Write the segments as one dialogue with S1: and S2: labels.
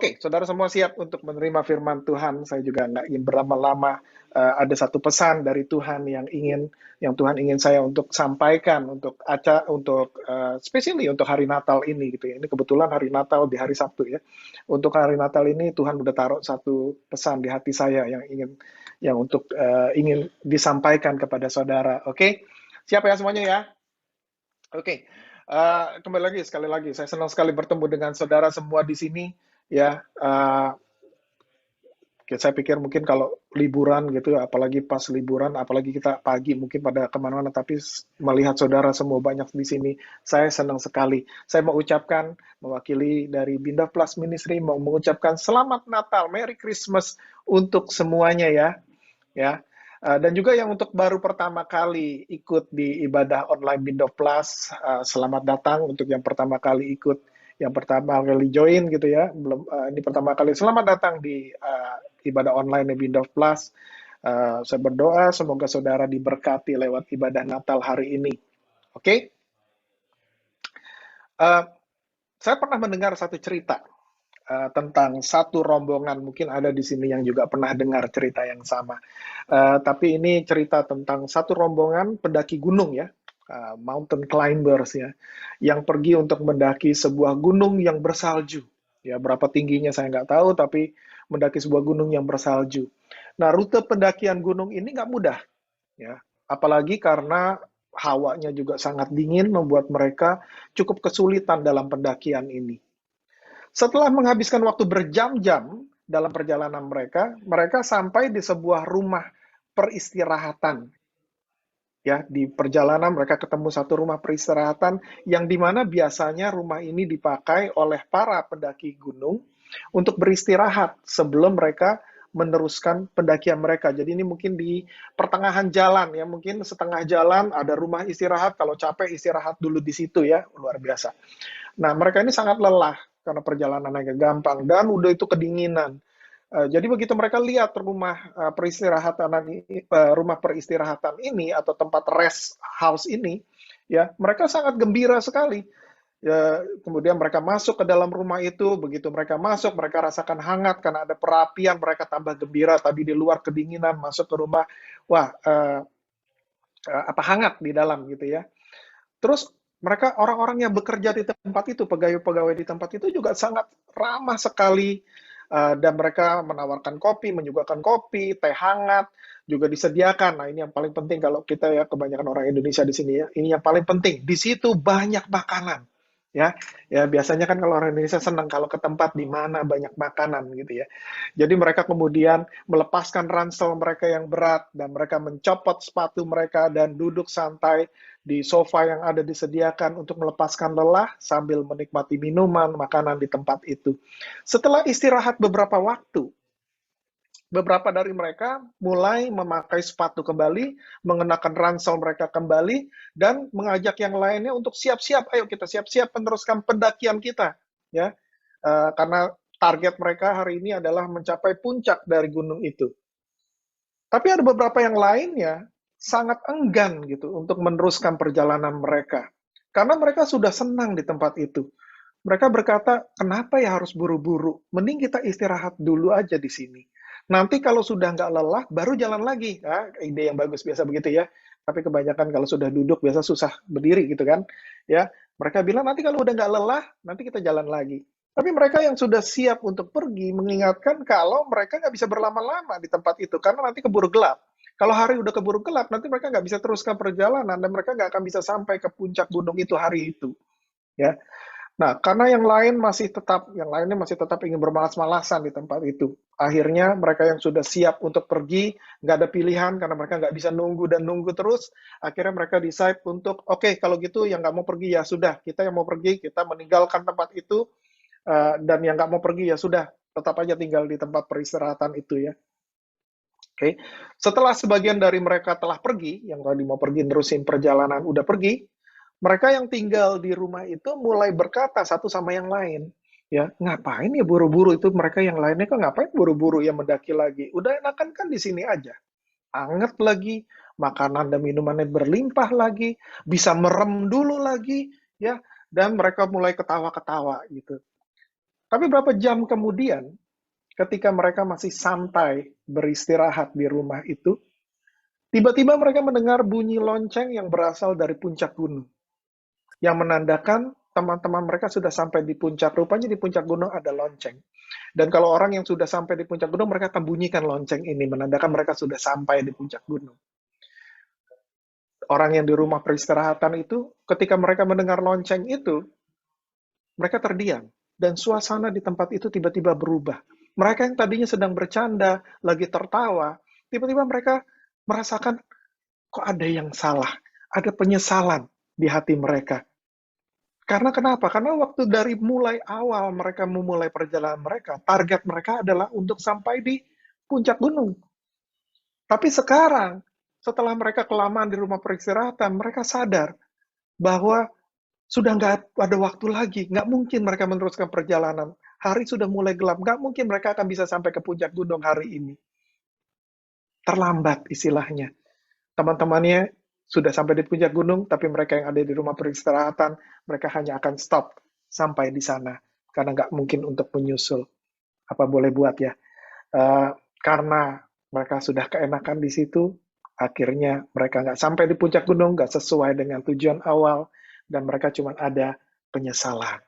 S1: Oke, saudara semua siap untuk menerima firman Tuhan. Saya juga nggak ingin berlama-lama. Ada satu pesan dari Tuhan yang Tuhan ingin saya untuk sampaikan untuk especially untuk hari Natal ini gitu ya. Ini kebetulan hari Natal di hari Sabtu ya. Untuk hari Natal ini Tuhan udah taruh satu pesan di hati saya ingin disampaikan kepada saudara. Oke, siap ya semuanya ya. Oke, kembali lagi sekali lagi. Saya senang sekali bertemu dengan saudara semua di sini. Ya, saya pikir mungkin kalau liburan gitu, apalagi pas liburan, apalagi kita pagi mungkin pada kemana-mana, tapi melihat saudara semua banyak di sini, saya senang sekali. Saya mau ucapkan, mewakili dari Binda Plus Ministry, mau mengucapkan Selamat Natal, Merry Christmas untuk semuanya ya. Dan juga yang untuk baru pertama kali ikut di ibadah online Binda Plus, selamat datang untuk yang pertama kali ikut, yang pertama kali join gitu ya, ini pertama kali selamat datang di ibadah online Binda Plus. Saya berdoa semoga saudara diberkati lewat ibadah Natal hari ini. Oke? Saya pernah mendengar satu cerita tentang satu rombongan, mungkin ada di sini yang juga pernah dengar cerita yang sama. Tapi ini cerita tentang satu rombongan pendaki gunung ya, mountain climbers ya, yang pergi untuk mendaki sebuah gunung yang bersalju. Ya, berapa tingginya saya nggak tahu, tapi mendaki sebuah gunung yang bersalju. Nah, rute pendakian gunung ini nggak mudah, ya, apalagi karena hawanya juga sangat dingin, membuat mereka cukup kesulitan dalam pendakian ini. Setelah menghabiskan waktu berjam-jam dalam perjalanan mereka sampai di sebuah rumah peristirahatan. Ya, di perjalanan mereka ketemu satu rumah peristirahatan yang dimana biasanya rumah ini dipakai oleh para pendaki gunung untuk beristirahat sebelum mereka meneruskan pendakian mereka. Jadi ini mungkin di pertengahan jalan ya, mungkin setengah jalan ada rumah istirahat, kalau capek istirahat dulu di situ ya, luar biasa. Nah, mereka ini sangat lelah karena perjalanan agak gampang dan udah itu kedinginan. Jadi begitu mereka lihat rumah peristirahatan ini atau tempat rest house ini, ya mereka sangat gembira sekali. Ya, kemudian mereka masuk ke dalam rumah itu. Begitu mereka masuk, mereka rasakan hangat karena ada perapian. Mereka tambah gembira. Tadi di luar kedinginan, masuk ke rumah, wah, hangat di dalam gitu ya. Terus mereka orang-orang yang bekerja di tempat itu, pegawai-pegawai di tempat itu juga sangat ramah sekali, dan mereka menawarkan kopi, menyuguhkan kopi, teh hangat juga disediakan. Nah, ini yang paling penting kalau kita ya, kebanyakan orang Indonesia di sini ya, ini yang paling penting. Di situ banyak makanan. Ya, ya biasanya kan kalau orang Indonesia senang kalau ke tempat di mana banyak makanan gitu ya. Jadi mereka kemudian melepaskan ransel mereka yang berat dan mereka mencopot sepatu mereka dan duduk santai di sofa yang ada disediakan untuk melepaskan lelah sambil menikmati minuman, makanan di tempat itu. Setelah istirahat beberapa waktu, beberapa dari mereka mulai memakai sepatu kembali, mengenakan ransel mereka kembali, dan mengajak yang lainnya untuk siap-siap, ayo kita siap-siap meneruskan pendakian kita. Ya, karena target mereka hari ini adalah mencapai puncak dari gunung itu. Tapi ada beberapa yang lainnya sangat enggan gitu untuk meneruskan perjalanan mereka. Karena mereka sudah senang di tempat itu. Mereka berkata, kenapa ya harus buru-buru? Mending kita istirahat dulu aja di sini. Nanti kalau sudah nggak lelah, baru jalan lagi. Nah, ide yang bagus, biasa begitu ya. Tapi kebanyakan kalau sudah duduk, biasa susah berdiri gitu kan. Ya, mereka bilang nanti kalau udah nggak lelah, nanti kita jalan lagi. Tapi mereka yang sudah siap untuk pergi, mengingatkan kalau mereka nggak bisa berlama-lama di tempat itu, karena nanti keburu gelap. Kalau hari udah keburu gelap, nanti mereka nggak bisa teruskan perjalanan, dan mereka nggak akan bisa sampai ke puncak gunung itu hari itu. Ya, nah, karena yang lainnya masih tetap ingin bermalas-malasan di tempat itu. Akhirnya mereka yang sudah siap untuk pergi, nggak ada pilihan karena mereka nggak bisa nunggu dan nunggu terus. Akhirnya mereka decide untuk, oke, kalau gitu yang nggak mau pergi ya sudah, kita yang mau pergi, kita meninggalkan tempat itu, dan yang nggak mau pergi ya sudah, tetap aja tinggal di tempat peristirahatan itu ya. Oke, setelah sebagian dari mereka telah pergi, yang tadi mau pergi nerusin perjalanan udah pergi, mereka yang tinggal di rumah itu mulai berkata satu sama yang lain, ya ngapain ya buru-buru itu, mereka yang lainnya kan ngapain buru-buru ya mendaki lagi, udah enakan kan di sini aja, anget lagi, makanan dan minumannya berlimpah lagi, bisa merem dulu lagi, ya, dan mereka mulai ketawa-ketawa gitu. Tapi berapa jam kemudian, ketika mereka masih santai beristirahat di rumah itu, tiba-tiba mereka mendengar bunyi lonceng yang berasal dari puncak gunung, yang menandakan teman-teman mereka sudah sampai di puncak. Rupanya di puncak gunung ada lonceng. Dan kalau orang yang sudah sampai di puncak gunung, mereka akan bunyikan lonceng ini, menandakan mereka sudah sampai di puncak gunung. Orang yang di rumah peristirahatan itu, ketika mereka mendengar lonceng itu, mereka terdiam. Dan suasana di tempat itu tiba-tiba berubah. Mereka yang tadinya sedang bercanda, lagi tertawa, tiba-tiba mereka merasakan, kok ada yang salah, ada penyesalan di hati mereka. Karena kenapa? Karena waktu dari mulai awal mereka memulai perjalanan mereka, target mereka adalah untuk sampai di puncak gunung. Tapi sekarang, setelah mereka kelamaan di rumah peristirahatan, mereka sadar bahwa sudah nggak ada waktu lagi, nggak mungkin mereka meneruskan perjalanan. Hari sudah mulai gelap, nggak mungkin mereka akan bisa sampai ke puncak gunung hari ini. Terlambat istilahnya. Teman-temannya sudah sampai di puncak gunung, tapi mereka yang ada di rumah peristirahatan, mereka hanya akan stop sampai di sana. Karena nggak mungkin untuk menyusul. Apa boleh buat ya. Karena mereka sudah keenakan di situ, akhirnya mereka nggak sampai di puncak gunung, nggak sesuai dengan tujuan awal, dan mereka cuma ada penyesalan.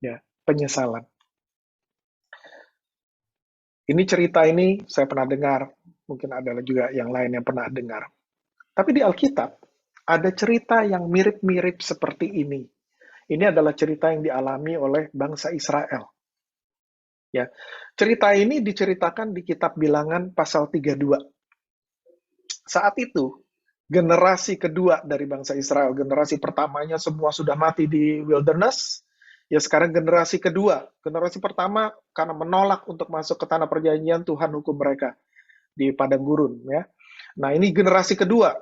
S1: Ya, penyesalan. Ini cerita ini saya pernah dengar, mungkin ada juga yang lain yang pernah dengar. Tapi di Alkitab, ada cerita yang mirip-mirip seperti ini. Ini adalah cerita yang dialami oleh bangsa Israel. Ya, cerita ini diceritakan di kitab Bilangan pasal 32. Saat itu, generasi kedua dari bangsa Israel, generasi pertamanya semua sudah mati di wilderness, ya sekarang generasi kedua. Generasi pertama karena menolak untuk masuk ke tanah perjanjian, Tuhan hukum mereka di padang gurun. Ya. Nah ini generasi kedua,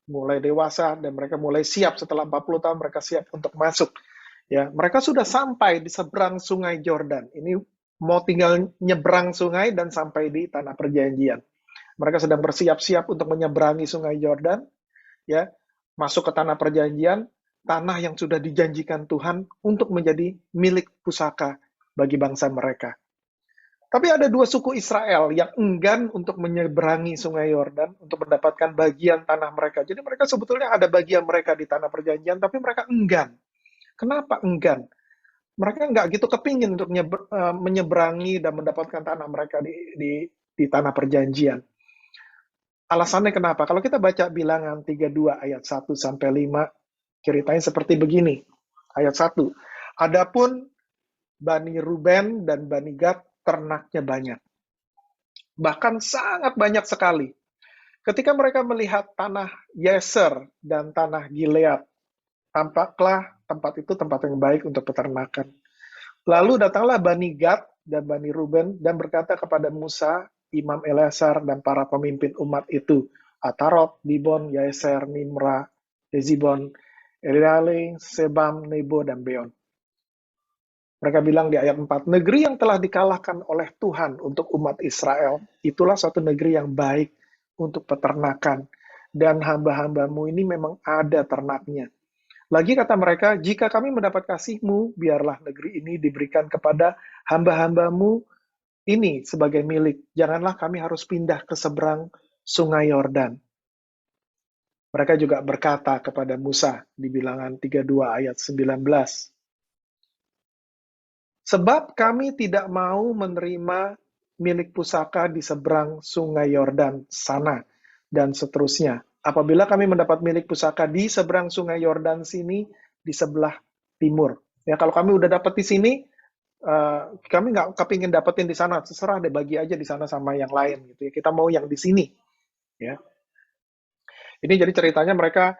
S1: mulai dewasa dan mereka mulai siap setelah 40 tahun mereka siap untuk masuk. Ya, mereka sudah sampai di seberang sungai Yordan. Ini mau tinggal nyebrang sungai dan sampai di tanah perjanjian. Mereka sedang bersiap-siap untuk menyeberangi sungai Yordan, ya, masuk ke tanah perjanjian, tanah yang sudah dijanjikan Tuhan untuk menjadi milik pusaka bagi bangsa mereka. Tapi ada dua suku Israel yang enggan untuk menyeberangi sungai Yordan untuk mendapatkan bagian tanah mereka. Jadi mereka sebetulnya ada bagian mereka di tanah perjanjian, tapi mereka enggan. Kenapa enggan? Mereka nggak gitu kepingin untuk menyeberangi dan mendapatkan tanah mereka di tanah perjanjian. Alasannya kenapa? Kalau kita baca Bilangan 32 ayat 1 sampai 5, ceritanya seperti begini. Ayat 1. Adapun Bani Ruben dan Bani Gad ternaknya banyak. Bahkan sangat banyak sekali. Ketika mereka melihat tanah Yeser dan tanah Gilead, tampaklah tempat itu tempat yang baik untuk peternakan. Lalu datanglah Bani Gad dan Bani Ruben dan berkata kepada Musa, Imam Eleazar, dan para pemimpin umat itu, Atarot, Dibon, Yaeser, Nimra, Hezibon, Eleale, Sebam, Nebo, dan Beon. Mereka bilang di ayat 4, negeri yang telah dikalahkan oleh Tuhan untuk umat Israel, itulah suatu negeri yang baik untuk peternakan. Dan hamba-hambamu ini memang ada ternaknya. Lagi kata mereka, jika kami mendapat kasih-Mu, biarlah negeri ini diberikan kepada hamba-hambamu ini sebagai milik. Janganlah kami harus pindah ke seberang sungai Yordan. Mereka juga berkata kepada Musa di Bilangan 32 ayat 19. Sebab kami tidak mau menerima milik pusaka di seberang sungai Yordan sana, dan seterusnya. Apabila kami mendapat milik pusaka di seberang sungai Yordan sini, di sebelah timur. Ya, kalau kami udah dapat di sini, kami nggak kepingin dapetin di sana, terserah deh, bagi aja di sana sama yang lain gitu ya. Kita mau yang di sini. Ya. Ini jadi ceritanya mereka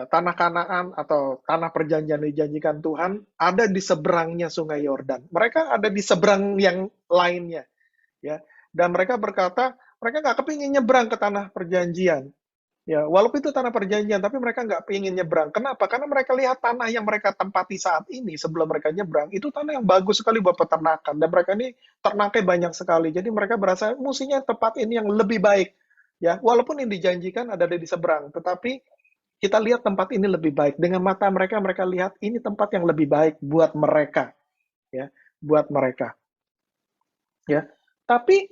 S1: tanah Kanaan atau tanah perjanjian dijanjikan Tuhan ada di seberangnya sungai Yordan. Mereka ada di seberang yang lainnya. Ya. Dan mereka berkata, mereka nggak kepingin nyebrang ke tanah perjanjian. Ya, walaupun itu tanah perjanjian, tapi mereka nggak ingin nyebrang. Kenapa? Karena mereka lihat tanah yang mereka tempati saat ini sebelum mereka nyebrang, itu tanah yang bagus sekali buat peternakan. Dan mereka ini ternaknya banyak sekali. Jadi mereka berasa mestinya tempat ini yang lebih baik. Ya, walaupun yang dijanjikan ada di seberang, tetapi kita lihat tempat ini lebih baik. Dengan mata mereka, mereka lihat ini tempat yang lebih baik buat mereka. Ya, buat mereka. Ya, tapi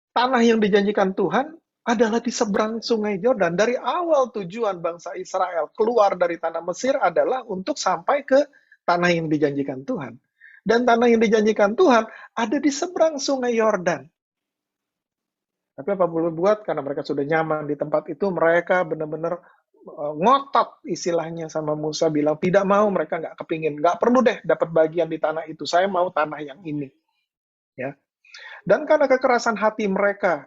S1: tanah yang dijanjikan Tuhan adalah di seberang Sungai Yordan. Dari awal tujuan bangsa Israel keluar dari tanah Mesir adalah untuk sampai ke tanah yang dijanjikan Tuhan. Dan tanah yang dijanjikan Tuhan ada di seberang Sungai Yordan. Tapi apa boleh buat, karena mereka sudah nyaman di tempat itu, mereka benar-benar ngotot istilahnya sama Musa, bilang tidak mau, mereka nggak kepingin, nggak perlu deh dapat bagian di tanah itu, saya mau tanah yang ini. Ya. Dan karena kekerasan hati mereka,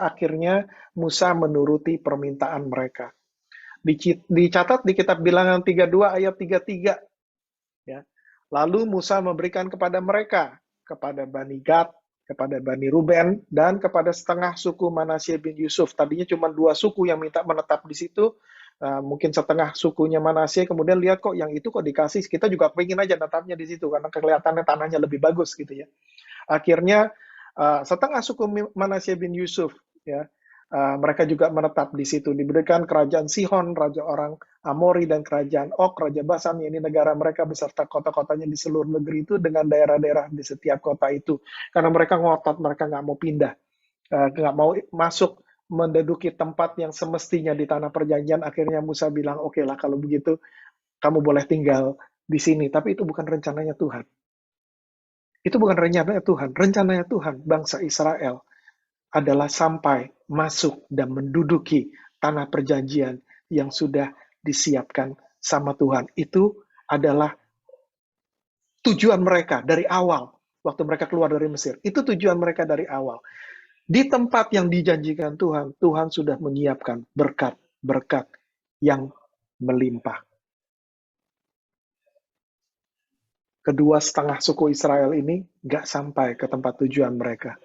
S1: akhirnya Musa menuruti permintaan mereka. Dicatat di kitab Bilangan 32 ayat 33. Ya. Lalu Musa memberikan kepada mereka, kepada Bani Gad, kepada Bani Ruben, dan kepada setengah suku Manasye bin Yusuf. Tadinya cuma 2 suku yang minta menetap di situ, mungkin setengah sukunya Manasye, kemudian lihat kok yang itu kok dikasih, kita juga pengen aja netapnya di situ, karena kelihatannya tanahnya lebih bagus gitu ya. Akhirnya setengah suku Manasye bin Yusuf, ya, mereka juga menetap di situ, diberikan kerajaan Sihon, raja orang Amori, dan kerajaan Og, raja Basan, ini negara mereka beserta kota-kotanya di seluruh negeri itu dengan daerah-daerah di setiap kota itu. Karena mereka ngotot, mereka nggak mau pindah, nggak mau masuk menduduki tempat yang semestinya di tanah perjanjian. Akhirnya Musa bilang, oke lah kalau begitu, kamu boleh tinggal di sini. Tapi itu bukan rencananya Tuhan. Itu bukan rencananya Tuhan. Rencananya Tuhan, bangsa Israel adalah sampai masuk dan menduduki tanah perjanjian yang sudah disiapkan sama Tuhan. Itu adalah tujuan mereka dari awal, waktu mereka keluar dari Mesir. Itu tujuan mereka dari awal. Di tempat yang dijanjikan Tuhan, Tuhan sudah menyiapkan berkat-berkat yang melimpah. Kedua setengah suku Israel ini nggak sampai ke tempat tujuan mereka.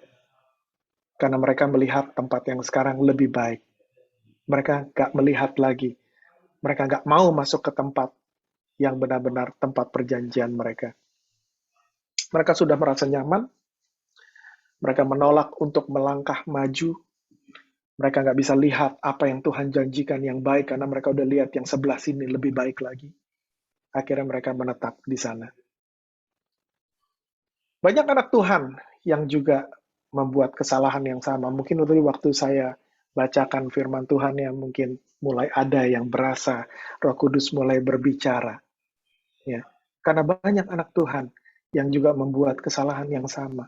S1: Karena mereka melihat tempat yang sekarang lebih baik. Mereka nggak melihat lagi. Mereka nggak mau masuk ke tempat yang benar-benar tempat perjanjian mereka. Mereka sudah merasa nyaman. Mereka menolak untuk melangkah maju. Mereka nggak bisa lihat apa yang Tuhan janjikan yang baik, karena mereka udah lihat yang sebelah sini lebih baik lagi. Akhirnya mereka menetap di sana. Banyak anak Tuhan yang juga membuat kesalahan yang sama. Mungkin waktu saya bacakan firman Tuhan yang mungkin mulai ada yang berasa Roh Kudus mulai berbicara. Ya. Karena banyak anak Tuhan yang juga membuat kesalahan yang sama.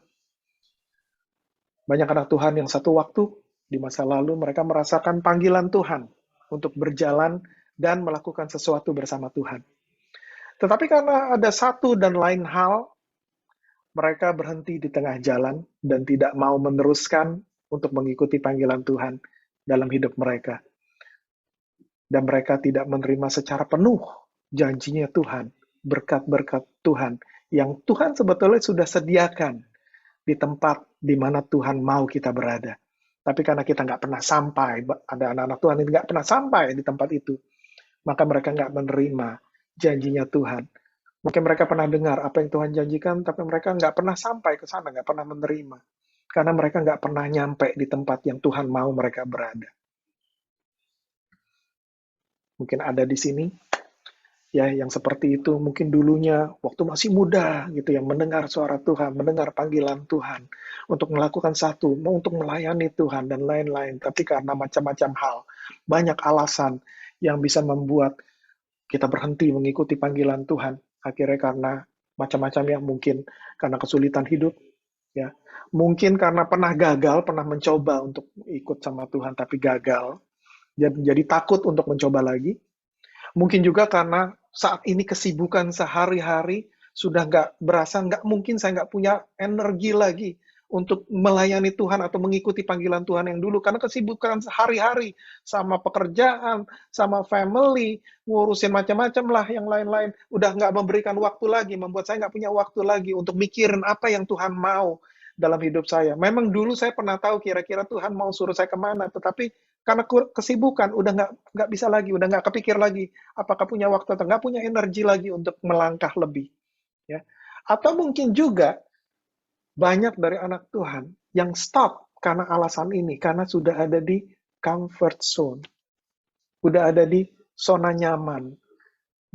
S1: Banyak anak Tuhan yang satu waktu di masa lalu mereka merasakan panggilan Tuhan untuk berjalan dan melakukan sesuatu bersama Tuhan. Tetapi karena ada satu dan lain hal, mereka berhenti di tengah jalan dan tidak mau meneruskan untuk mengikuti panggilan Tuhan dalam hidup mereka. Dan mereka tidak menerima secara penuh janjinya Tuhan, berkat-berkat Tuhan, yang Tuhan sebetulnya sudah sediakan di tempat di mana Tuhan mau kita berada. Tapi karena kita nggak pernah sampai, ada anak-anak Tuhan yang nggak pernah sampai di tempat itu, maka mereka nggak menerima janjinya Tuhan. Mungkin mereka pernah dengar apa yang Tuhan janjikan, tapi mereka nggak pernah sampai ke sana, nggak pernah menerima. Karena mereka nggak pernah nyampe di tempat yang Tuhan mau mereka berada. Mungkin ada di sini, ya, yang seperti itu. Mungkin dulunya, waktu masih muda, gitu ya, mendengar suara Tuhan, mendengar panggilan Tuhan, untuk melakukan satu, untuk melayani Tuhan, dan lain-lain. Tapi karena macam-macam hal, banyak alasan yang bisa membuat kita berhenti mengikuti panggilan Tuhan. Akhirnya karena macam-macam yang mungkin karena kesulitan hidup, ya, mungkin karena pernah gagal, pernah mencoba untuk ikut sama Tuhan tapi gagal, jadi takut untuk mencoba lagi. Mungkin juga karena saat ini kesibukan sehari-hari sudah nggak berasa, nggak mungkin saya nggak punya energi lagi untuk melayani Tuhan atau mengikuti panggilan Tuhan yang dulu, karena kesibukan sehari-hari sama pekerjaan, sama family, ngurusin macam-macam lah yang lain-lain, udah nggak memberikan waktu lagi, membuat saya nggak punya waktu lagi untuk mikirin apa yang Tuhan mau dalam hidup saya. Memang dulu saya pernah tahu kira-kira Tuhan mau suruh saya kemana, tetapi karena kesibukan udah nggak bisa lagi, udah nggak kepikir lagi apakah punya waktu atau nggak punya energi lagi untuk melangkah lebih, ya. Atau mungkin juga banyak dari anak Tuhan yang stop karena alasan ini, karena sudah ada di comfort zone, udah ada di zona nyaman.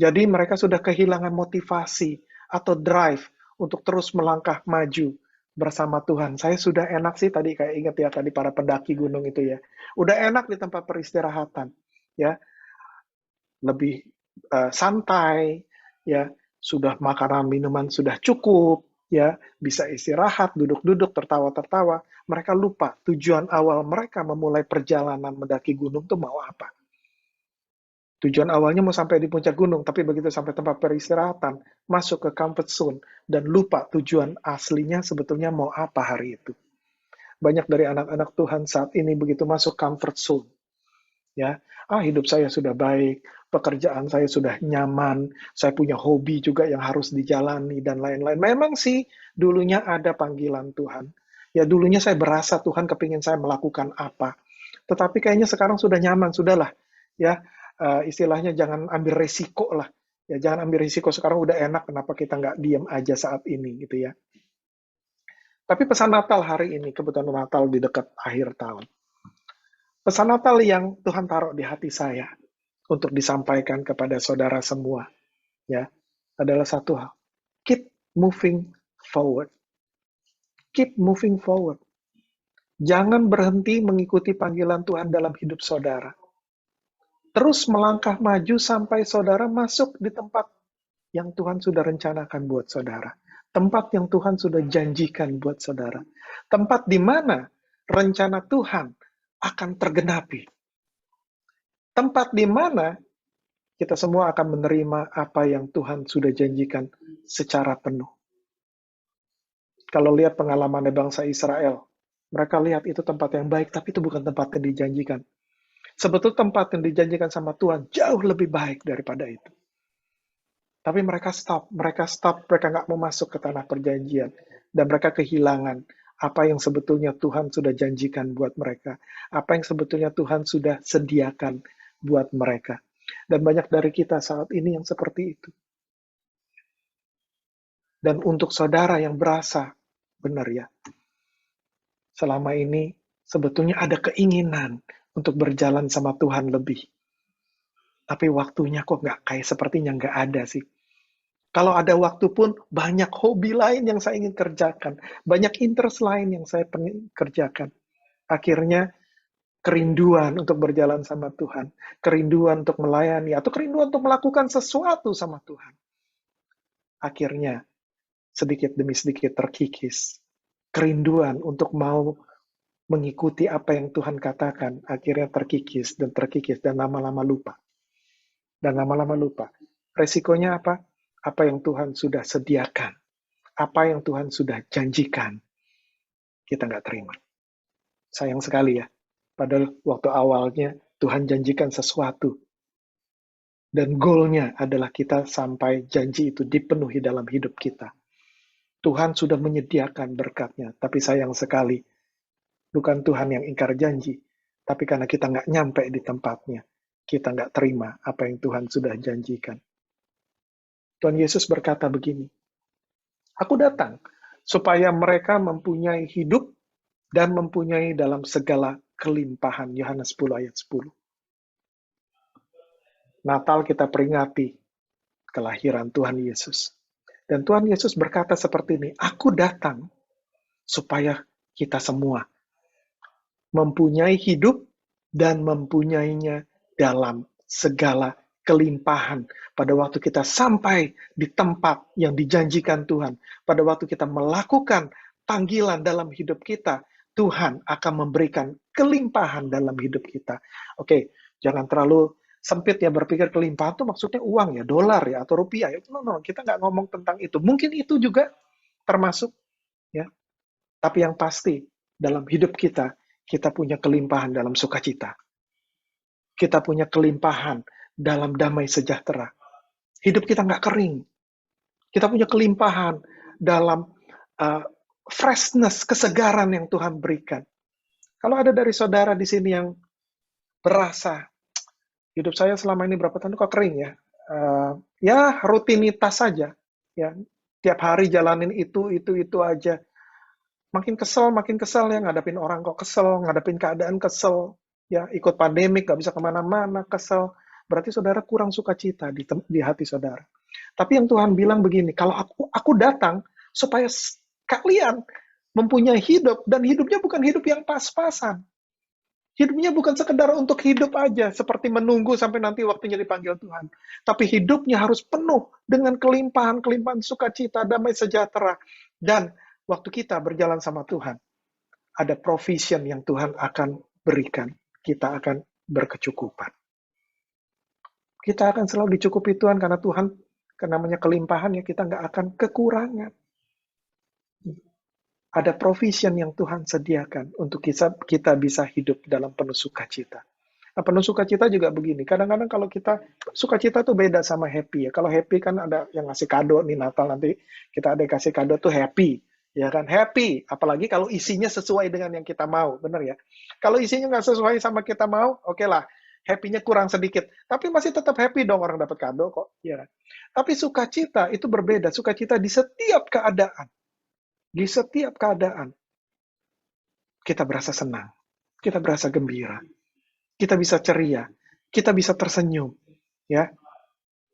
S1: Jadi mereka sudah kehilangan motivasi atau drive untuk terus melangkah maju bersama Tuhan. Saya sudah enak sih tadi, kayak ingat ya tadi para pendaki gunung itu ya. Udah enak di tempat peristirahatan, ya, lebih santai, ya, sudah makanan minuman sudah cukup, ya, bisa istirahat, duduk-duduk, tertawa-tertawa. Mereka lupa tujuan awal mereka memulai perjalanan mendaki gunung itu mau apa. Tujuan awalnya mau sampai di puncak gunung, tapi begitu sampai tempat peristirahatan, masuk ke comfort zone, dan lupa tujuan aslinya sebetulnya mau apa hari itu. Banyak dari anak-anak Tuhan saat ini begitu masuk comfort zone, ya, hidup saya sudah baik, pekerjaan saya sudah nyaman, saya punya hobi juga yang harus dijalani, dan lain-lain. Memang sih, dulunya ada panggilan Tuhan. Ya, dulunya saya berasa Tuhan kepingin saya melakukan apa. Tetapi kayaknya sekarang sudah nyaman, sudahlah. Ya, istilahnya jangan ambil resiko lah. Ya, jangan ambil resiko, sekarang udah enak, kenapa kita nggak diem aja saat ini, gitu ya. Tapi pesan Natal hari ini, kebetulan Natal di dekat akhir tahun. Pesan Natal yang Tuhan taruh di hati saya untuk disampaikan kepada saudara semua, ya, adalah satu hal. Keep moving forward. Keep moving forward. Jangan berhenti mengikuti panggilan Tuhan dalam hidup saudara. Terus melangkah maju sampai saudara masuk di tempat yang Tuhan sudah rencanakan buat saudara. Tempat yang Tuhan sudah janjikan buat saudara. Tempat di mana rencana Tuhan akan tergenapi. Tempat di mana kita semua akan menerima apa yang Tuhan sudah janjikan secara penuh. Kalau lihat pengalaman bangsa Israel, mereka lihat itu tempat yang baik, tapi itu bukan tempat yang dijanjikan. Sebetulnya tempat yang dijanjikan sama Tuhan jauh lebih baik daripada itu. Tapi mereka mereka nggak mau masuk ke tanah perjanjian. Dan mereka kehilangan apa yang sebetulnya Tuhan sudah janjikan buat mereka. Apa yang sebetulnya Tuhan sudah sediakan buat mereka. Dan banyak dari kita saat ini yang seperti itu. Dan untuk saudara yang berasa, benar ya, selama ini sebetulnya ada keinginan untuk berjalan sama Tuhan lebih. Tapi waktunya kok sepertinya nggak ada sih. Kalau ada waktu pun banyak hobi lain yang saya ingin kerjakan. Banyak interest lain yang saya pengen kerjakan. Akhirnya kerinduan untuk berjalan sama Tuhan. Kerinduan untuk melayani. Atau kerinduan untuk melakukan sesuatu sama Tuhan. Akhirnya sedikit demi sedikit terkikis. Kerinduan untuk mau mengikuti apa yang Tuhan katakan, akhirnya terkikis dan lama-lama lupa. Dan lama-lama lupa. Resikonya apa? Apa yang Tuhan sudah sediakan. Apa yang Tuhan sudah janjikan. Kita nggak terima. Sayang sekali ya. Padahal waktu awalnya Tuhan janjikan sesuatu. Dan goalnya adalah kita sampai janji itu dipenuhi dalam hidup kita. Tuhan sudah menyediakan berkatnya, tapi sayang sekali, bukan Tuhan yang ingkar janji, tapi karena kita nggak nyampe di tempatnya, kita nggak terima apa yang Tuhan sudah janjikan. Tuhan Yesus berkata begini, Aku datang supaya mereka mempunyai hidup dan mempunyai dalam segala kelimpahan. Yohanes 10 ayat 10. Natal kita peringati kelahiran Tuhan Yesus. Dan Tuhan Yesus berkata seperti ini, Aku datang supaya kita semua mempunyai hidup dan mempunyainya dalam segala kelimpahan. Pada waktu kita sampai di tempat yang dijanjikan Tuhan, pada waktu kita melakukan panggilan dalam hidup kita, Tuhan akan memberikan kelimpahan dalam hidup kita. Oke, jangan terlalu sempit ya berpikir kelimpahan itu maksudnya uang ya, dolar ya, atau rupiah. No, kita nggak ngomong tentang itu. Mungkin itu juga termasuk, ya. Tapi yang pasti, dalam hidup kita, kita punya kelimpahan dalam sukacita. Kita punya kelimpahan dalam damai sejahtera. Hidup kita nggak kering. Kita punya kelimpahan dalam freshness, kesegaran yang Tuhan berikan. Kalau ada dari saudara di sini yang berasa, hidup saya selama ini berapa tahun kok kering ya? Ya rutinitas saja. Ya, tiap hari jalanin itu aja. Makin kesel ya, ngadepin orang kok kesel, ngadepin keadaan kesel, ya ikut pandemik, gak bisa kemana-mana, kesel. Berarti saudara kurang sukacita di hati saudara. Tapi yang Tuhan bilang begini, kalau aku datang supaya kalian mempunyai hidup, dan hidupnya bukan hidup yang pas-pasan. Hidupnya bukan sekedar untuk hidup aja, seperti menunggu sampai nanti waktunya dipanggil Tuhan. Tapi hidupnya harus penuh dengan kelimpahan-kelimpahan sukacita, damai sejahtera. Dan waktu kita berjalan sama Tuhan, ada provision yang Tuhan akan berikan. Kita akan berkecukupan. Kita akan selalu dicukupi Tuhan karena Tuhan, karena namanya kelimpahan ya, kita nggak akan kekurangan. Ada provision yang Tuhan sediakan untuk kita bisa hidup dalam penuh sukacita. Nah, penuh sukacita juga begini. Kadang-kadang kalau kita sukacita tuh beda sama happy ya. Kalau happy kan ada yang ngasih kado nih Natal, nanti kita ada yang kasih kado tuh happy, ya kan, happy. Apalagi kalau isinya sesuai dengan yang kita mau, bener ya. Kalau isinya nggak sesuai sama kita mau, oke lah, happy-nya kurang sedikit. Tapi masih tetap happy dong orang dapat kado kok, ya. Tapi sukacita itu berbeda. Sukacita di setiap keadaan. Di setiap keadaan, kita berasa senang, kita berasa gembira, kita bisa ceria, kita bisa tersenyum, ya.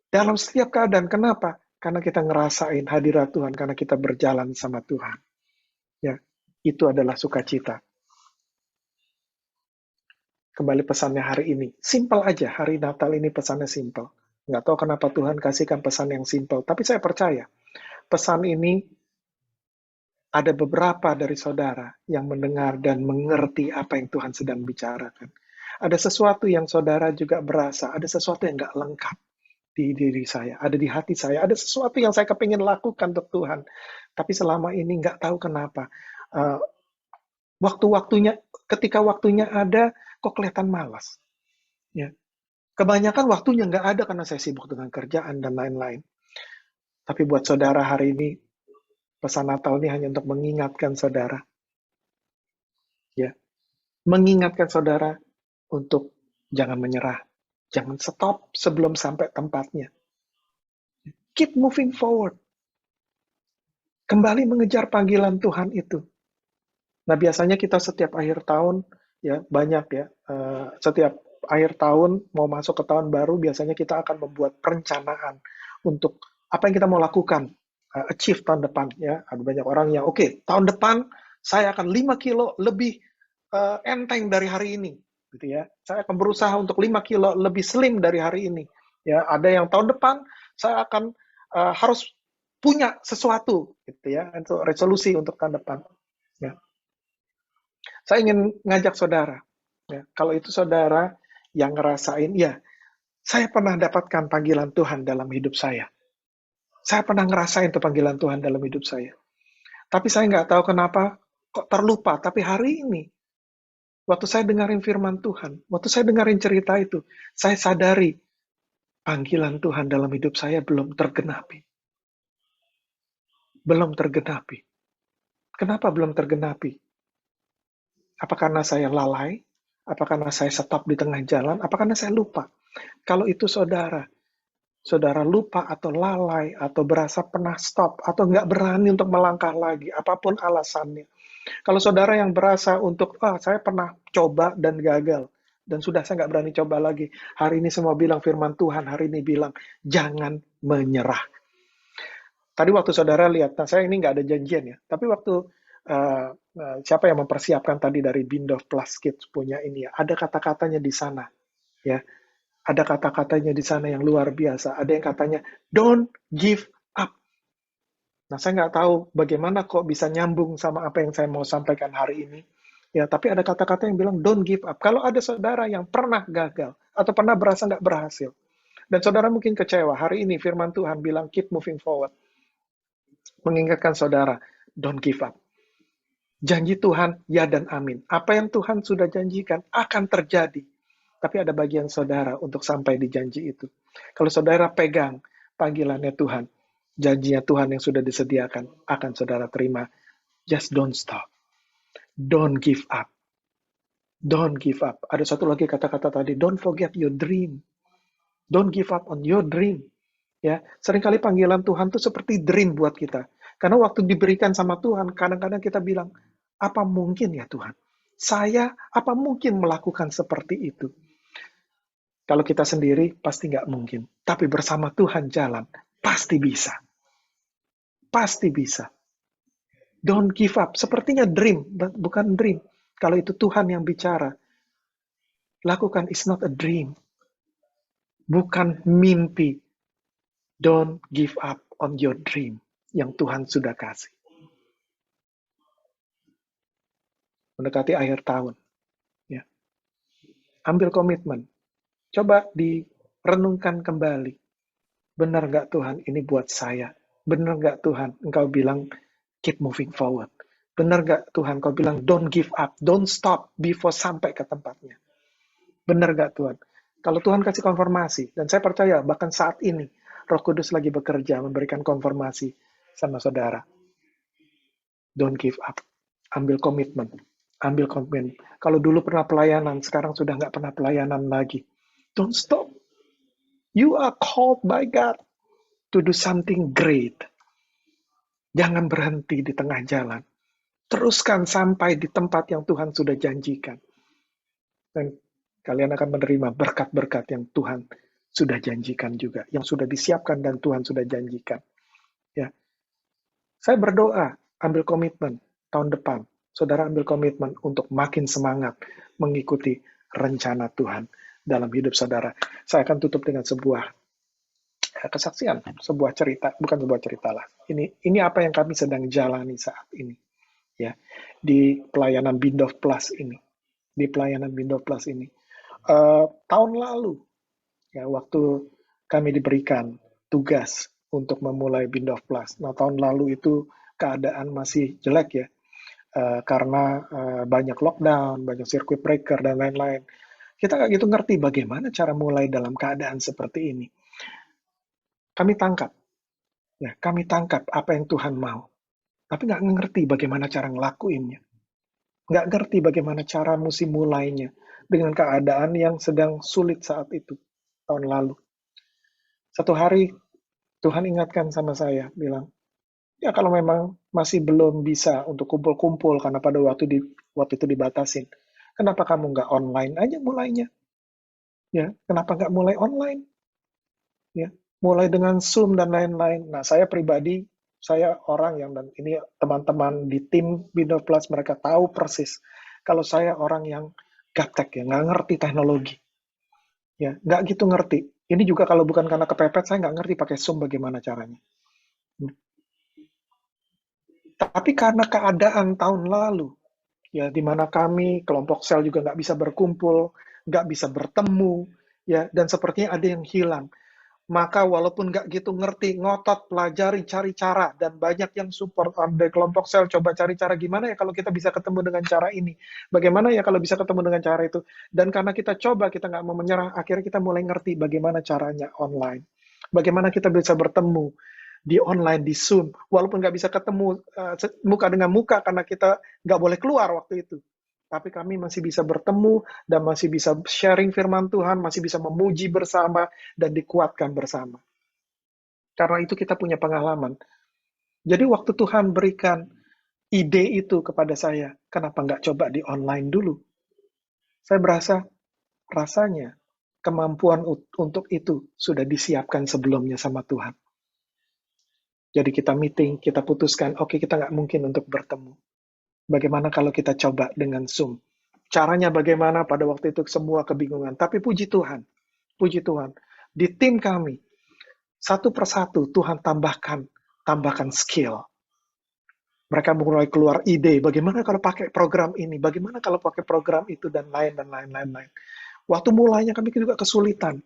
S1: Dalam setiap keadaan, kenapa? Karena kita ngerasain hadirat Tuhan, karena kita berjalan sama Tuhan. Ya, itu adalah sukacita. Kembali pesannya hari ini, simple aja. Hari Natal ini pesannya simple. Nggak tahu kenapa Tuhan kasihkan pesan yang simple, tapi saya percaya pesan ini ada beberapa dari saudara yang mendengar dan mengerti apa yang Tuhan sedang bicarakan. Ada sesuatu yang saudara juga berasa, ada sesuatu yang nggak lengkap di diri saya, ada di hati saya, ada sesuatu yang saya kepingin lakukan untuk Tuhan. Tapi selama ini nggak tahu kenapa. Waktu-waktunya, ketika waktunya ada, kok kelihatan malas. Ya. Kebanyakan waktunya nggak ada karena saya sibuk dengan kerjaan dan lain-lain. Tapi buat saudara hari ini, pesan Natal ini hanya untuk mengingatkan saudara. Ya, mengingatkan saudara untuk jangan menyerah. Jangan stop sebelum sampai tempatnya. Keep moving forward. Kembali mengejar panggilan Tuhan itu. Nah, biasanya kita setiap akhir tahun, ya banyak ya, setiap akhir tahun mau masuk ke tahun baru, biasanya kita akan membuat perencanaan untuk apa yang kita mau lakukan, achieve tahun depan. Ya, ada banyak orang yang, oke, tahun depan saya akan 5 kilo lebih enteng dari hari ini. Gitu ya. Saya akan berusaha untuk 5 kilo lebih slim dari hari ini. Ya, ada yang tahun depan saya akan harus punya sesuatu, gitu ya, untuk resolusi untuk tahun depan. Ya. Saya ingin ngajak saudara, ya, kalau itu saudara yang ngerasain, ya, saya pernah dapatkan panggilan Tuhan dalam hidup saya. Saya pernah ngerasain tuh panggilan Tuhan dalam hidup saya. Tapi saya nggak tahu kenapa kok terlupa. Tapi hari ini, waktu saya dengerin firman Tuhan, waktu saya dengerin cerita itu, saya sadari panggilan Tuhan dalam hidup saya belum tergenapi. Belum tergenapi. Kenapa belum tergenapi? Apa karena saya lalai? Apa karena saya stop di tengah jalan? Apa karena saya lupa? Kalau itu saudara lupa atau lalai, atau berasa pernah stop, atau nggak berani untuk melangkah lagi, apapun alasannya. Kalau saudara yang berasa untuk, saya pernah coba dan gagal, dan sudah saya nggak berani coba lagi. Hari ini semua bilang firman Tuhan, hari ini bilang, jangan menyerah. Tadi waktu saudara lihat, nah saya ini nggak ada janjian ya, tapi waktu siapa yang mempersiapkan tadi dari Bind of Plus Kids punya ini ya, ada kata-katanya di sana, ya, ada kata-katanya di sana yang luar biasa. Ada yang katanya don't give up. Nah, saya nggak tahu bagaimana kok bisa nyambung sama apa yang saya mau sampaikan hari ini. Ya, tapi ada kata-kata yang bilang don't give up. Kalau ada saudara yang pernah gagal atau pernah berasa nggak berhasil, dan saudara mungkin kecewa, hari ini firman Tuhan bilang keep moving forward. Mengingatkan saudara, don't give up. Janji Tuhan, ya dan amin. Apa yang Tuhan sudah janjikan akan terjadi. Tapi ada bagian saudara untuk sampai di janji itu. Kalau saudara pegang panggilannya Tuhan, janjinya Tuhan yang sudah disediakan, akan saudara terima. Just don't stop. Don't give up. Don't give up. Ada satu lagi kata-kata tadi, don't forget your dream. Don't give up on your dream. Ya, seringkali panggilan Tuhan itu seperti dream buat kita. Karena waktu diberikan sama Tuhan, kadang-kadang kita bilang, apa mungkin ya Tuhan? Saya apa mungkin melakukan seperti itu? Kalau kita sendiri, pasti nggak mungkin. Tapi bersama Tuhan jalan, pasti bisa. Pasti bisa. Don't give up. Sepertinya dream, bukan dream. Kalau itu Tuhan yang bicara, lakukan. It's not a dream. Bukan mimpi. Don't give up on your dream yang Tuhan sudah kasih. Mendekati akhir tahun. Ya. Ambil komitmen. Coba direnungkan kembali. Benar nggak Tuhan ini buat saya? Benar nggak Tuhan Engkau bilang keep moving forward? Benar nggak Tuhan Engkau bilang don't give up, don't stop before sampai ke tempatnya? Benar nggak Tuhan? Kalau Tuhan kasih konfirmasi, dan saya percaya bahkan saat ini Roh Kudus lagi bekerja memberikan konfirmasi sama saudara. Don't give up. Ambil komitmen. Ambil komitmen. Kalau dulu pernah pelayanan, sekarang sudah nggak pernah pelayanan lagi. Don't stop. You are called by God to do something great. Jangan berhenti di tengah jalan. Teruskan sampai di tempat yang Tuhan sudah janjikan. Dan kalian akan menerima berkat-berkat yang Tuhan sudah janjikan juga. Yang sudah disiapkan dan Tuhan sudah janjikan. Ya. Saya berdoa, ambil komitmen tahun depan. Saudara ambil komitmen untuk makin semangat mengikuti rencana Tuhan dalam hidup saudara. Saya akan tutup dengan sebuah kesaksian, sebuah cerita, bukan sebuah cerita lah. Ini apa yang kami sedang jalani saat ini, ya, di pelayanan Bindov Plus ini, tahun lalu, ya, waktu kami diberikan tugas untuk memulai Bindov Plus. Nah, tahun lalu itu keadaan masih jelek ya, karena banyak lockdown, banyak circuit breaker dan lain-lain. Kita nggak gitu ngerti bagaimana cara mulai dalam keadaan seperti ini. Kami tangkap apa yang Tuhan mau. Tapi nggak ngerti bagaimana cara ngelakuinnya. Nggak ngerti bagaimana cara mesti mulainya dengan keadaan yang sedang sulit saat itu, tahun lalu. Satu hari, Tuhan ingatkan sama saya, bilang, ya kalau memang masih belum bisa untuk kumpul-kumpul, karena pada waktu itu dibatasin, kenapa kamu nggak online aja mulainya? Ya, kenapa nggak mulai online? Ya, mulai dengan Zoom dan lain-lain. Nah, saya pribadi, saya orang yang, dan ini teman-teman di tim Bindov Plus, mereka tahu persis kalau saya orang yang gaptek ya, nggak ngerti teknologi. Ya, nggak gitu ngerti. Ini juga kalau bukan karena kepepet, saya nggak ngerti pakai Zoom bagaimana caranya. Tapi karena keadaan tahun lalu, ya, di mana kami, kelompok sel juga nggak bisa berkumpul, nggak bisa bertemu, ya, dan sepertinya ada yang hilang. Maka walaupun nggak gitu ngerti, ngotot, pelajari, cari cara, dan banyak yang support dari kelompok sel, coba cari cara gimana ya kalau kita bisa ketemu dengan cara ini. Bagaimana ya kalau bisa ketemu dengan cara itu. Dan karena kita coba, kita nggak mau menyerah, akhirnya kita mulai ngerti bagaimana caranya online. Bagaimana kita bisa bertemu di online, di Zoom, walaupun nggak bisa ketemu muka dengan muka karena kita nggak boleh keluar waktu itu. Tapi kami masih bisa bertemu dan masih bisa sharing firman Tuhan, masih bisa memuji bersama dan dikuatkan bersama. Karena itu kita punya pengalaman. Jadi waktu Tuhan berikan ide itu kepada saya, kenapa nggak coba di online dulu? Saya berasa, rasanya kemampuan untuk itu sudah disiapkan sebelumnya sama Tuhan. Jadi kita meeting, kita putuskan, oke, kita nggak mungkin untuk bertemu. Bagaimana kalau kita coba dengan Zoom? Caranya bagaimana pada waktu itu semua kebingungan. Tapi puji Tuhan, di tim kami, satu persatu Tuhan tambahkan skill. Mereka mulai keluar ide, bagaimana kalau pakai program ini, bagaimana kalau pakai program itu, dan lain. Waktu mulainya kami juga kesulitan.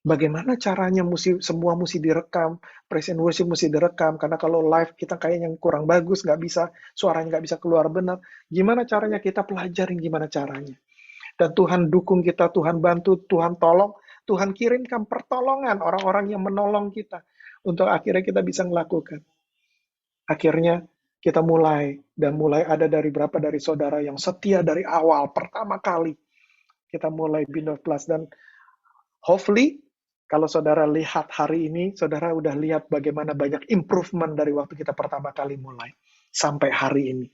S1: Bagaimana caranya semua mesti direkam, praise and worship mesti direkam, karena kalau live kita kayaknya kurang bagus, nggak bisa, suaranya nggak bisa keluar benar. Gimana caranya, kita pelajarin gimana caranya. Dan Tuhan dukung kita, Tuhan bantu, Tuhan tolong, Tuhan kirimkan pertolongan, orang-orang yang menolong kita, untuk akhirnya kita bisa melakukan. Akhirnya kita mulai ada dari saudara yang setia dari awal, pertama kali kita mulai Bindov Plus, dan hopefully, kalau saudara lihat hari ini, saudara udah lihat bagaimana banyak improvement dari waktu kita pertama kali mulai sampai hari ini.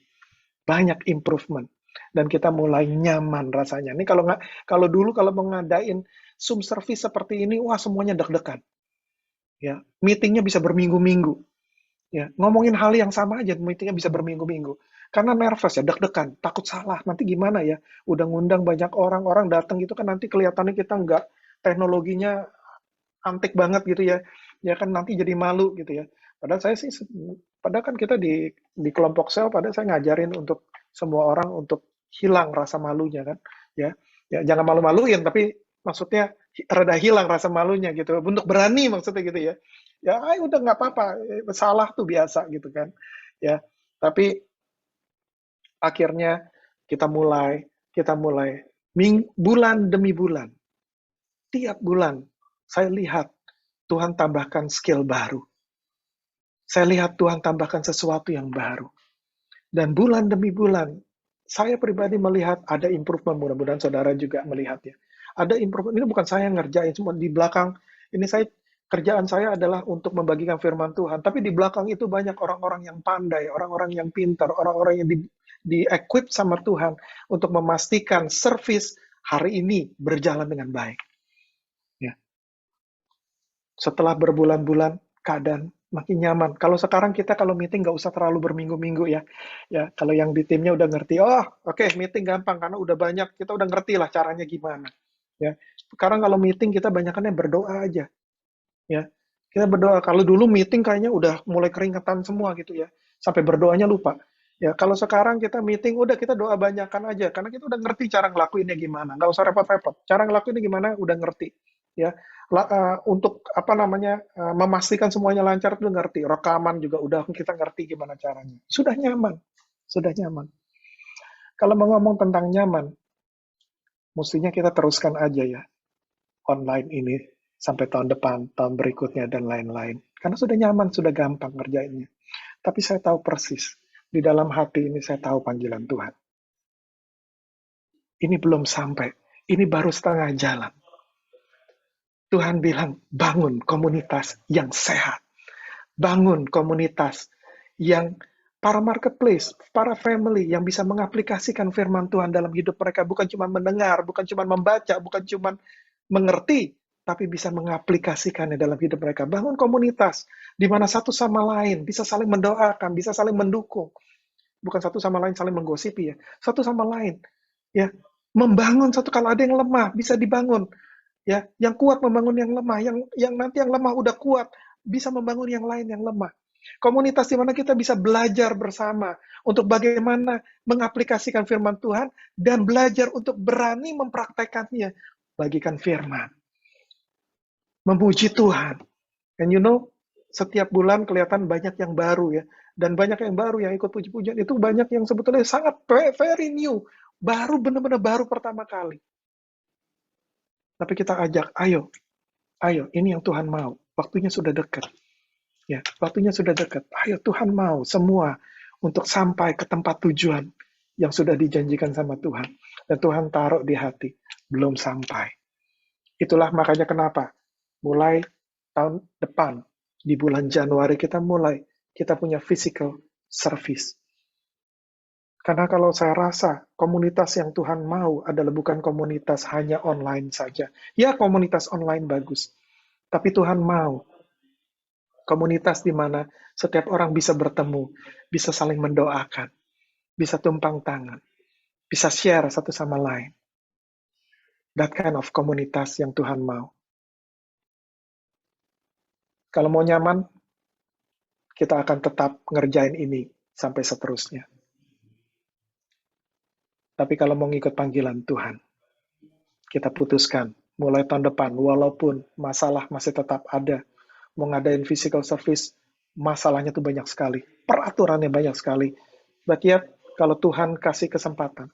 S1: Banyak improvement. Dan kita mulai nyaman rasanya. Ini kalau dulu kalau mau ngadain Zoom service seperti ini, wah semuanya deg-degan. Ya, meetingnya bisa berminggu-minggu. Ya, ngomongin hal yang sama aja, meetingnya bisa berminggu-minggu. Karena nervous ya, deg-degan, takut salah. Nanti gimana ya? Udah ngundang banyak orang, orang datang gitu kan nanti kelihatannya kita nggak, teknologinya antik banget gitu ya. Ya kan nanti jadi malu gitu ya. Padahal saya sih, padahal kan kita di kelompok sel, padahal saya ngajarin untuk semua orang untuk hilang rasa malunya kan. Ya, ya jangan malu-maluin, tapi maksudnya rada hilang rasa malunya gitu. Untuk berani maksudnya gitu ya. Ya, udah nggak apa-apa, salah tuh biasa gitu kan. Ya, tapi akhirnya kita mulai bulan demi bulan, tiap bulan saya lihat Tuhan tambahkan skill baru. Saya lihat Tuhan tambahkan sesuatu yang baru. Dan bulan demi bulan, saya pribadi melihat ada improvement, mudah-mudahan saudara juga melihatnya. Ada improvement, ini bukan saya yang ngerjain, cuma di belakang, ini kerjaan saya adalah untuk membagikan firman Tuhan. Tapi di belakang itu banyak orang-orang yang pandai, orang-orang yang pintar, orang-orang yang di-equip sama Tuhan untuk memastikan service hari ini berjalan dengan baik. Ya. Setelah berbulan-bulan, keadaan makin nyaman. Kalau sekarang kita kalau meeting nggak usah terlalu berminggu-minggu ya. Ya, kalau yang di timnya udah ngerti, oh oke, meeting gampang karena udah banyak, kita udah ngerti lah caranya gimana. Ya, sekarang kalau meeting kita banyakannya berdoa aja. Ya, kita berdoa. Kalau dulu meeting kayaknya udah mulai keringetan semua gitu ya, sampai berdoanya lupa. Ya, kalau sekarang kita meeting udah kita doa banyakan aja, karena kita udah ngerti cara ngelakuinnya gimana. Nggak usah repot-repot. Cara ngelakuinnya gimana udah ngerti. Ya, untuk apa namanya memastikan semuanya lancar udah ngerti. Rekaman juga udah kita ngerti gimana caranya. Sudah nyaman, sudah nyaman. Kalau mau ngomong tentang nyaman, mestinya kita teruskan aja ya online ini sampai tahun depan, tahun berikutnya, dan lain-lain. Karena sudah nyaman, sudah gampang ngerjainnya. Tapi saya tahu persis, di dalam hati ini saya tahu panggilan Tuhan. Ini belum sampai, ini baru setengah jalan. Tuhan bilang, bangun komunitas yang sehat. Bangun komunitas yang para marketplace, para family yang bisa mengaplikasikan firman Tuhan dalam hidup mereka. Bukan cuma mendengar, bukan cuma membaca, bukan cuma mengerti, tapi bisa mengaplikasikannya dalam hidup mereka. Bangun komunitas di mana satu sama lain bisa saling mendoakan, bisa saling mendukung. Bukan satu sama lain saling menggosipi ya. Satu sama lain ya, membangun satu, kalau ada yang lemah bisa dibangun. Ya, yang kuat membangun yang lemah, yang nanti yang lemah udah kuat bisa membangun yang lain yang lemah. Komunitas di mana kita bisa belajar bersama untuk bagaimana mengaplikasikan firman Tuhan dan belajar untuk berani mempraktekannya. Bagikan firman, memuji Tuhan. And you know, setiap bulan kelihatan banyak yang baru ya. Dan banyak yang baru yang ikut puji-pujian itu banyak yang sebetulnya sangat very new. Baru, benar-benar baru pertama kali. Tapi kita ajak, ayo, ini yang Tuhan mau. Waktunya sudah dekat. Ya, waktunya sudah dekat. Ayo, Tuhan mau semua untuk sampai ke tempat tujuan yang sudah dijanjikan sama Tuhan. Dan Tuhan taruh di hati. Belum sampai. Itulah makanya kenapa. Mulai tahun depan, di bulan Januari kita punya physical service. Karena kalau saya rasa komunitas yang Tuhan mau adalah bukan komunitas hanya online saja. Ya, komunitas online bagus. Tapi Tuhan mau komunitas di mana setiap orang bisa bertemu, bisa saling mendoakan, bisa tumpang tangan, bisa share satu sama lain. That kind of komunitas yang Tuhan mau. Kalau mau nyaman, kita akan tetap ngerjain ini sampai seterusnya. Tapi kalau mau ngikut panggilan Tuhan, kita putuskan mulai tahun depan, walaupun masalah masih tetap ada, mau ngadain physical service, masalahnya tuh banyak sekali, peraturannya banyak sekali. But yet, kalau Tuhan kasih kesempatan,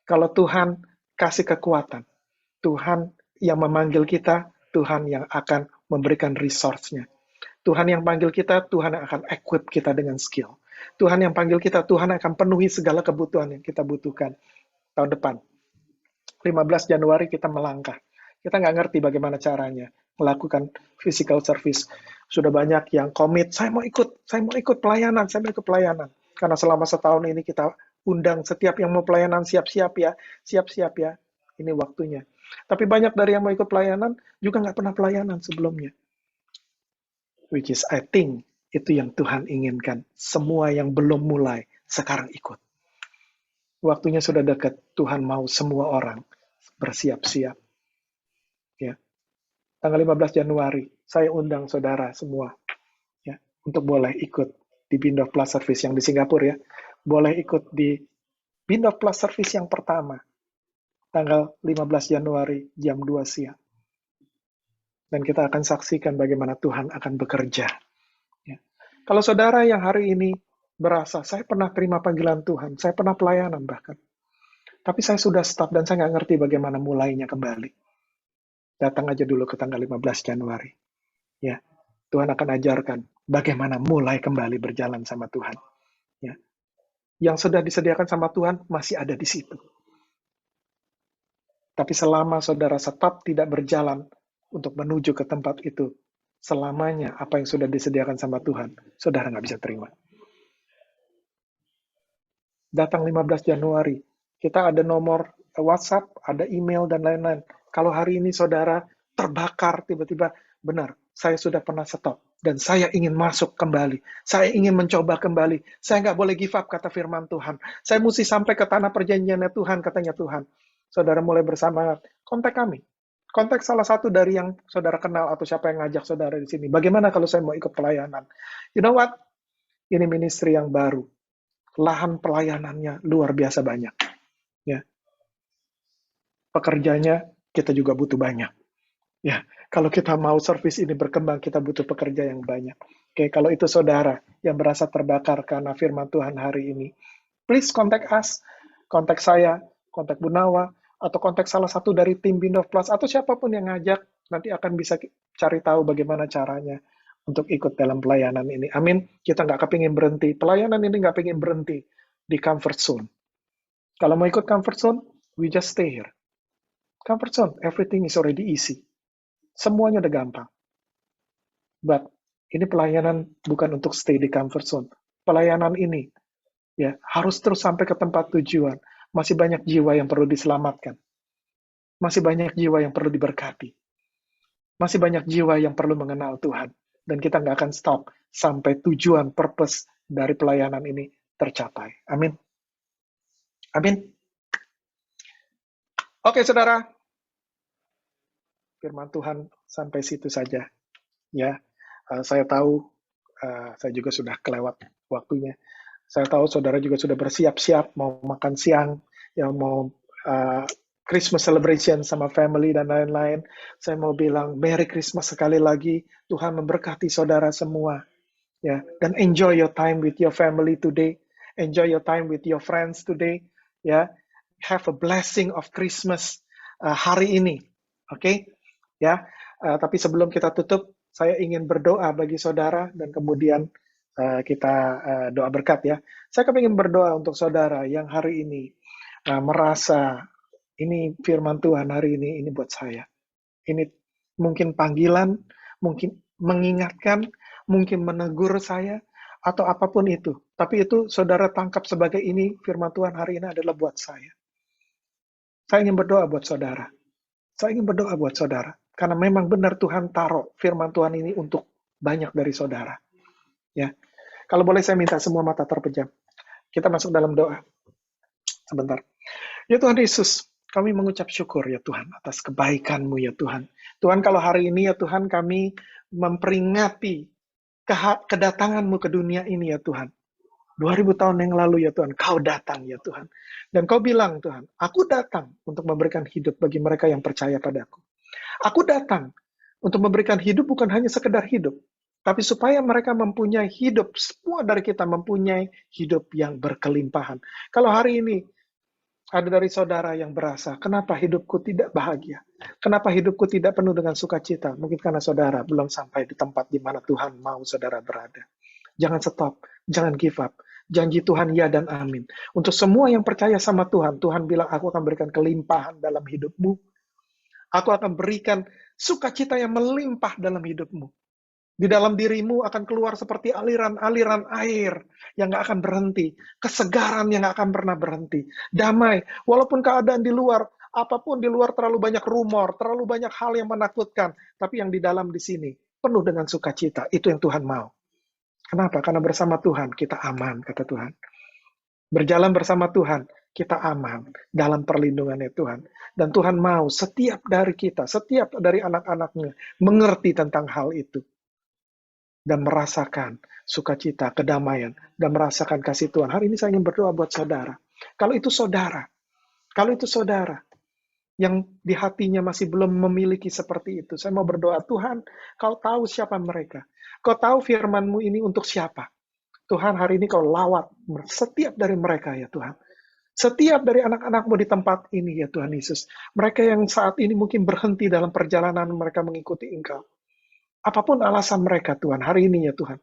S1: kalau Tuhan kasih kekuatan, Tuhan yang memanggil kita, Tuhan yang akan memberikan resource-nya. Tuhan yang panggil kita, Tuhan yang akan equip kita dengan skill. Tuhan yang panggil kita, Tuhan akan penuhi segala kebutuhan yang kita butuhkan. Tahun depan, 15 Januari kita melangkah. Kita nggak ngerti bagaimana caranya melakukan physical service. Sudah banyak yang komit, saya mau ikut pelayanan. Karena selama setahun ini kita undang setiap yang mau pelayanan, siap-siap ya. Ini waktunya. Tapi banyak dari yang mau ikut pelayanan juga nggak pernah pelayanan sebelumnya. which is I think itu yang Tuhan inginkan. Semua yang belum mulai, sekarang ikut. Waktunya sudah dekat, Tuhan mau semua orang bersiap-siap. Ya. Tanggal 15 Januari, saya undang saudara semua ya, untuk boleh ikut di Bind of Plus Service yang di Singapura ya. Boleh ikut di Bind of Plus Service yang pertama, tanggal 15 Januari jam 2 siang. Dan kita akan saksikan bagaimana Tuhan akan bekerja. Ya. Kalau saudara yang hari ini berasa, saya pernah terima panggilan Tuhan, saya pernah pelayanan bahkan, tapi saya sudah stop dan saya nggak ngerti bagaimana mulainya kembali. Datang aja dulu ke tanggal 15 Januari. Ya, Tuhan akan ajarkan bagaimana mulai kembali berjalan sama Tuhan. Ya. Yang sudah disediakan sama Tuhan masih ada di situ. Tapi selama saudara tetap tidak berjalan untuk menuju ke tempat itu, selamanya apa yang sudah disediakan sama Tuhan, saudara nggak bisa terima. Datang 15 Januari, kita ada nomor WhatsApp, ada email, dan lain-lain. Kalau hari ini saudara terbakar tiba-tiba, benar, saya sudah pernah stop, dan saya ingin masuk kembali. Saya ingin mencoba kembali. Saya nggak boleh give up, kata firman Tuhan. Saya mesti sampai ke tanah perjanjiannya Tuhan, katanya Tuhan. Saudara mulai bersemangat, kontak kami. Kontak salah satu dari yang saudara kenal atau siapa yang ngajak saudara di sini. Bagaimana kalau saya mau ikut pelayanan? You know what? Ini ministry yang baru. Lahan pelayanannya luar biasa banyak. Ya. Pekerjanya kita juga butuh banyak. Ya, kalau kita mau service ini berkembang, kita butuh pekerja yang banyak. Oke, kalau itu saudara yang merasa terbakar karena firman Tuhan hari ini, please contact us, kontak saya, kontak Bu Nawa, atau kontak salah satu dari tim Bind of Plus, atau siapapun yang ngajak, nanti akan bisa cari tahu bagaimana caranya untuk ikut dalam pelayanan ini. Amin. Kita nggak kepingin berhenti. Pelayanan ini nggak pengen berhenti di comfort zone. Kalau mau ikut comfort zone, we just stay here. Comfort zone, everything is already easy. Semuanya udah gampang. But ini pelayanan bukan untuk stay di comfort zone. Pelayanan ini ya harus terus sampai ke tempat tujuan. Masih banyak jiwa yang perlu diselamatkan. Masih banyak jiwa yang perlu diberkati. Masih banyak jiwa yang perlu mengenal Tuhan. Dan kita nggak akan stop sampai tujuan, purpose dari pelayanan ini tercapai. Amin. Amin. Oke, saudara. Firman Tuhan sampai situ saja. Ya, saya tahu saya juga sudah kelewat waktunya. Saya tahu saudara juga sudah bersiap-siap mau makan siang, yang mau Christmas celebration sama family dan lain-lain. Saya mau bilang Merry Christmas sekali lagi. Tuhan memberkati saudara semua. Ya, dan enjoy your time with your family today. Enjoy your time with your friends today. Ya, have a blessing of Christmas hari ini. Oke? Ya, tapi sebelum kita tutup, saya ingin berdoa bagi saudara dan kemudian kita doa berkat ya. Saya ingin berdoa untuk saudara yang hari ini merasa ini firman Tuhan hari ini buat saya. Ini mungkin panggilan, mungkin mengingatkan, mungkin menegur saya, atau apapun itu. Tapi itu saudara tangkap sebagai ini firman Tuhan hari ini adalah buat saya. Saya ingin berdoa buat saudara. Saya ingin berdoa buat saudara. Karena memang benar Tuhan taruh firman Tuhan ini untuk banyak dari saudara. Ya, kalau boleh saya minta semua mata terpejam. Kita masuk dalam doa. Sebentar. Ya Tuhan Yesus, kami mengucap syukur ya Tuhan atas kebaikan-Mu ya Tuhan. Tuhan kalau hari ini ya Tuhan kami memperingati kedatangan-Mu ke dunia ini ya Tuhan. 2000 tahun yang lalu ya Tuhan, Kau datang ya Tuhan. Dan Kau bilang Tuhan, aku datang untuk memberikan hidup bagi mereka yang percaya padaku. Aku datang untuk memberikan hidup bukan hanya sekedar hidup, tapi supaya mereka mempunyai hidup, semua dari kita mempunyai hidup yang berkelimpahan. Kalau hari ini ada dari saudara yang berasa, kenapa hidupku tidak bahagia? Kenapa hidupku tidak penuh dengan sukacita? Mungkin karena saudara belum sampai di tempat di mana Tuhan mau saudara berada. Jangan stop, jangan give up. Janji Tuhan ya dan amin. Untuk semua yang percaya sama Tuhan, Tuhan bilang aku akan berikan kelimpahan dalam hidupmu. Aku akan berikan sukacita yang melimpah dalam hidupmu. Di dalam dirimu akan keluar seperti aliran-aliran air yang gak akan berhenti. Kesegaran yang gak akan pernah berhenti. Damai. Walaupun keadaan di luar, apapun di luar terlalu banyak rumor, terlalu banyak hal yang menakutkan. Tapi yang di dalam di sini, penuh dengan sukacita. Itu yang Tuhan mau. Kenapa? Karena bersama Tuhan kita aman, kata Tuhan. Berjalan bersama Tuhan, kita aman dalam perlindungannya Tuhan. Dan Tuhan mau setiap dari kita, setiap dari anak-anaknya mengerti tentang hal itu. Dan merasakan sukacita, kedamaian, dan merasakan kasih Tuhan. Hari ini saya ingin berdoa buat saudara. Kalau itu saudara yang di hatinya masih belum memiliki seperti itu, saya mau berdoa, Tuhan, Kau tahu siapa mereka. Kau tahu firman-Mu ini untuk siapa. Tuhan, hari ini Kau lawat setiap dari mereka ya Tuhan. Setiap dari anak-anak-Mu di tempat ini ya Tuhan Yesus. Mereka yang saat ini mungkin berhenti dalam perjalanan mereka mengikuti Engkau. Apapun alasan mereka Tuhan, hari ini ya Tuhan.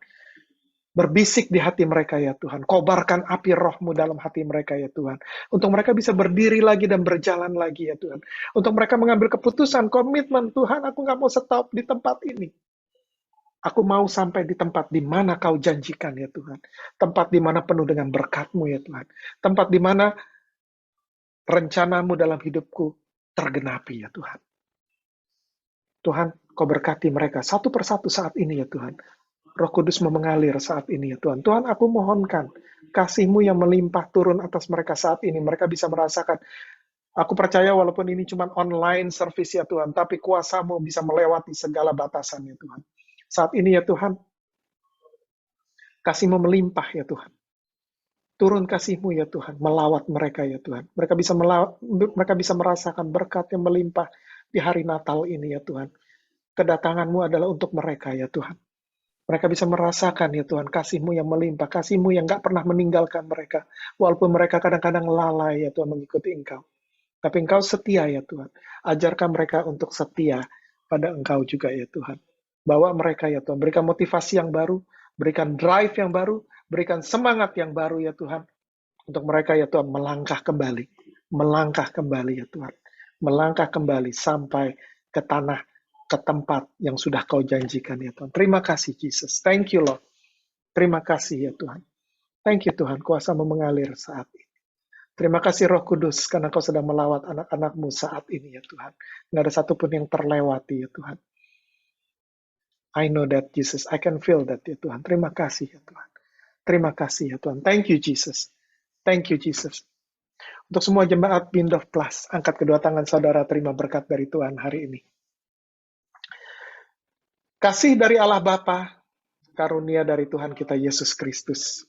S1: Berbisik di hati mereka ya Tuhan. Kobarkan api roh-Mu dalam hati mereka ya Tuhan. Untuk mereka bisa berdiri lagi dan berjalan lagi ya Tuhan. Untuk mereka mengambil keputusan, komitmen, Tuhan aku nggak mau stop di tempat ini. Aku mau sampai di tempat di mana Kau janjikan ya Tuhan. Tempat di mana penuh dengan berkat-Mu ya Tuhan. Tempat di mana rencana-Mu dalam hidupku tergenapi ya Tuhan. Tuhan, Kau berkati mereka satu persatu saat ini ya Tuhan. Roh Kudus mau mengalir saat ini ya Tuhan. Tuhan, aku mohonkan kasih-Mu yang melimpah turun atas mereka saat ini. Mereka bisa merasakan. Aku percaya walaupun ini cuma online service ya Tuhan, tapi kuasa-Mu bisa melewati segala batasan ya Tuhan. Saat ini ya Tuhan, kasih-Mu melimpah ya Tuhan. Turun kasih-Mu ya Tuhan, melawat mereka ya Tuhan. Mereka bisa merasakan berkat yang melimpah di hari Natal ini ya Tuhan. Kedatangan-Mu adalah untuk mereka ya Tuhan. Mereka bisa merasakan ya Tuhan, kasih-Mu yang melimpah, kasih-Mu yang gak pernah meninggalkan mereka. Walaupun mereka kadang-kadang lalai ya Tuhan mengikuti Engkau. Tapi Engkau setia ya Tuhan. Ajarkan mereka untuk setia pada Engkau juga ya Tuhan. Bawa mereka ya Tuhan, berikan motivasi yang baru, berikan drive yang baru, berikan semangat yang baru ya Tuhan. Untuk mereka ya Tuhan melangkah kembali ya Tuhan. Melangkah kembali sampai ke tanah, ke tempat yang sudah Kau janjikan ya Tuhan. Terima kasih Jesus. Thank you Lord. Terima kasih ya Tuhan. Thank you Tuhan. Kuasa-Mu mengalir saat ini. Terima kasih Roh Kudus karena Kau sedang melawat anak-anak-Mu saat ini ya Tuhan. Nggak ada satupun yang terlewati ya Tuhan. I know that Jesus. I can feel that ya Tuhan. Terima kasih ya Tuhan. Terima kasih ya Tuhan. Thank you Jesus. Thank you Jesus. Untuk semua jemaat Bindov Plus, angkat kedua tangan saudara terima berkat dari Tuhan hari ini. Kasih dari Allah Bapa, karunia dari Tuhan kita Yesus Kristus,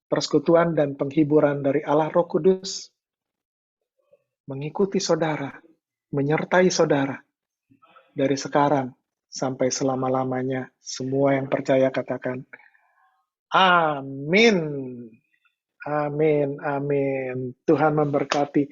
S1: persekutuan dan penghiburan dari Allah Roh Kudus, mengikuti saudara, menyertai saudara, dari sekarang sampai selama-lamanya. Semua yang percaya katakan, amin. Amin, amin. Tuhan memberkati.